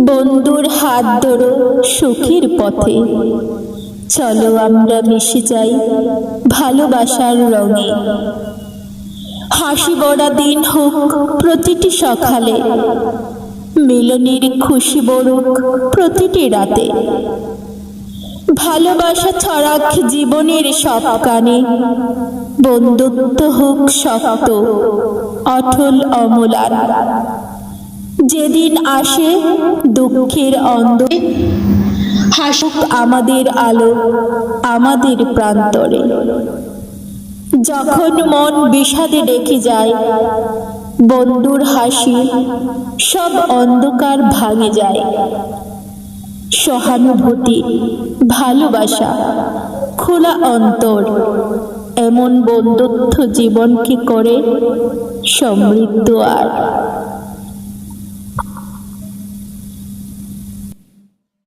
বন্ধুর হাত ধরো সুখের পথে, চলো আমরা মিশে যাই ভালোবাসার রঙে। হাসি ভরা দিন হোক প্রতিটি সকালে, মিলনের খুশি বরুক প্রতিটি রাতে। ভালোবাসা ছড়াক জীবনের সব কানে, বন্ধুত্ব হোক শক্ত অটল অমলান। যেদিন আসে দুঃখের অন্ধে, হাসুক আমাদের আলো আমাদের প্রান্তরে। যখন মন বিষাদে ডেকে যায়, বন্ধুর হাসি সব অন্ধকার ভাঙে যায়। সহানুভূতি, ভালোবাসা, খোলা অন্তর, এমন বন্ধুত্ব জীবনকে করে সমৃদ্ধ আর